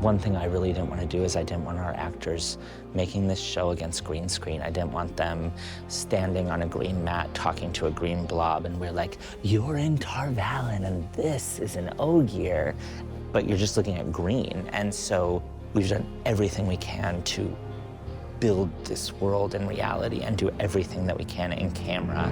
One thing I really didn't want to do is I didn't want our actors making this show against green screen. I didn't want them standing on a green mat talking to a green blob and we're like, you're in Tar Valon and this is an Ogier, but you're just looking at green. And so we've done everything we can to build this world in reality and do everything that we can in camera.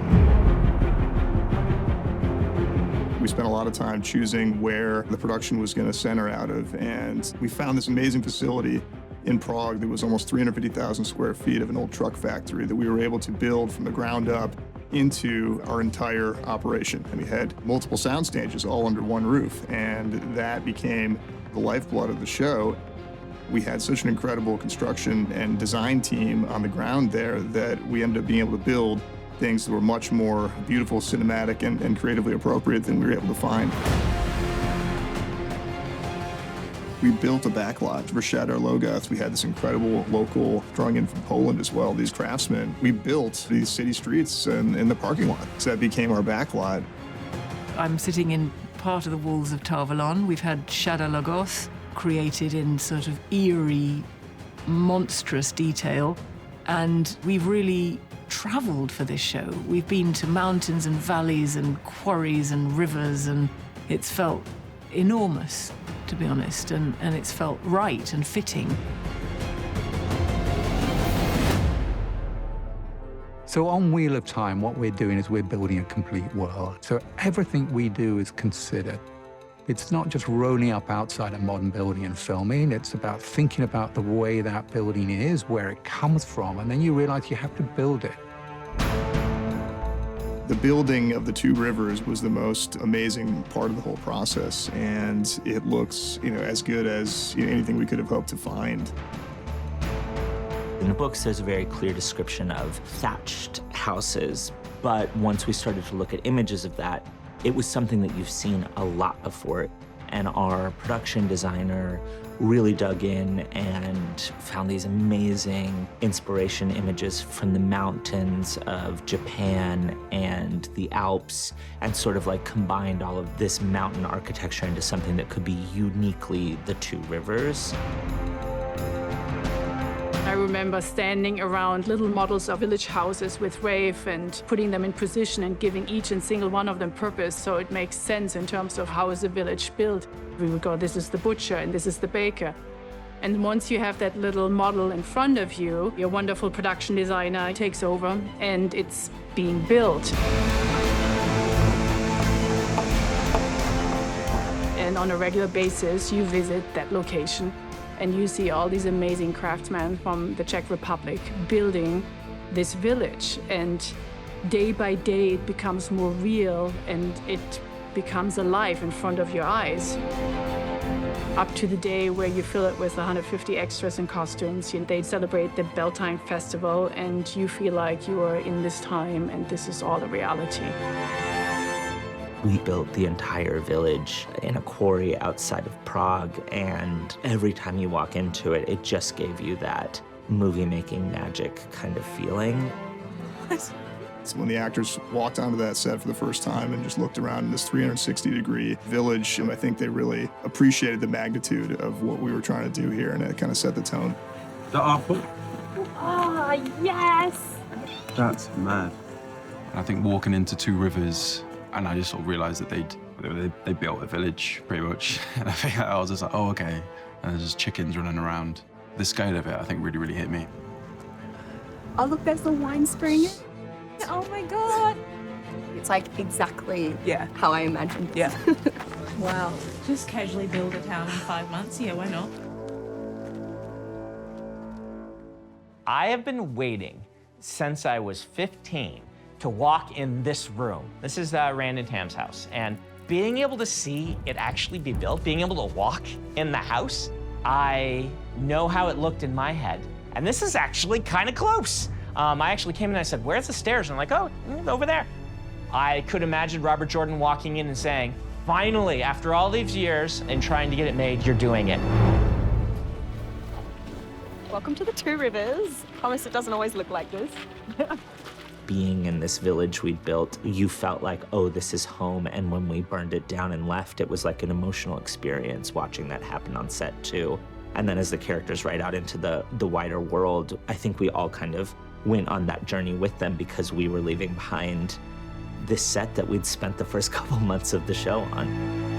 We spent a lot of time choosing where the production was going to center out of, and we found this amazing facility in Prague that was almost 350,000 square feet of an old truck factory that we were able to build from the ground up into our entire operation. And we had multiple sound stages all under one roof, and that became the lifeblood of the show. We had such an incredible construction and design team on the ground there that we ended up being able to build things that were much more beautiful, cinematic, and creatively appropriate than we were able to find. We built a backlot for Shadow Logoth. We had this incredible local, drawing in from Poland as well, these craftsmen. We built these city streets in the parking lot. So that became our backlot. I'm sitting in part of the walls of Tar Valon. We've had Shadow Logoth created in sort of eerie, monstrous detail. And we've really traveled for this show. We've been to mountains and valleys and quarries and rivers, and it's felt enormous, to be honest, and it's felt right and fitting. So on Wheel of Time, what we're doing is we're building a complete world. So everything we do is considered. It's not just rolling up outside a modern building and filming. It's about thinking about the way that building is, where it comes from, and then you realize you have to build it. The building of the two rivers was the most amazing part of the whole process, and it looks, as good as anything we could have hoped to find. In the books, there's a very clear description of thatched houses, but once we started to look at images of that, it was something that you've seen a lot before, and our production designer really dug in and found these amazing inspiration images from the mountains of Japan and the Alps, and sort of like combined all of this mountain architecture into something that could be uniquely the two rivers. I remember standing around little models of village houses with Rafe and putting them in position and giving each and single one of them purpose so it makes sense in terms of how is a village built. We would go, this is the butcher and this is the baker. And once you have that little model in front of you, your wonderful production designer takes over and it's being built. And on a regular basis, you visit that location and you see all these amazing craftsmen from the Czech Republic building this village. And day by day, it becomes more real and it becomes alive in front of your eyes. Up to the day where you fill it with 150 extras and costumes. They celebrate the Beltane Festival and you feel like you are in this time and this is all a reality. We built the entire village in a quarry outside of Prague, and every time you walk into it, it just gave you that movie-making magic kind of feeling. So when the actors walked onto that set for the first time and just looked around in this 360-degree village, I think they really appreciated the magnitude of what we were trying to do here, and it kind of set the tone. Oh, yes! That's mad. I think walking into Two Rivers, and I just sort of realized that they built a village, pretty much. And I think I was just like, oh, okay. And there's just chickens running around. The scale of it, I think, really, really hit me. Oh, look, there's the wine spring. Oh, my God. It's like exactly how I imagined it. Yeah. Wow. Just casually build a town in 5 months? Yeah, why not? I have been waiting since I was 15 to walk in this room. This is Rand and Tam's house. And being able to see it actually be built, being able to walk in the house, I know how it looked in my head. And this is actually kind of close. I actually came in and I said, where's the stairs? And I'm like, oh, over there. I could imagine Robert Jordan walking in and saying, finally, after all these years and trying to get it made, you're doing it. Welcome to the Two Rivers. Promise it doesn't always look like this. Being in this village we built, you felt like, oh, this is home. And when we burned it down and left, it was like an emotional experience watching that happen on set too. And then as the characters ride out into the wider world, I think we all kind of went on that journey with them because we were leaving behind this set that we'd spent the first couple months of the show on.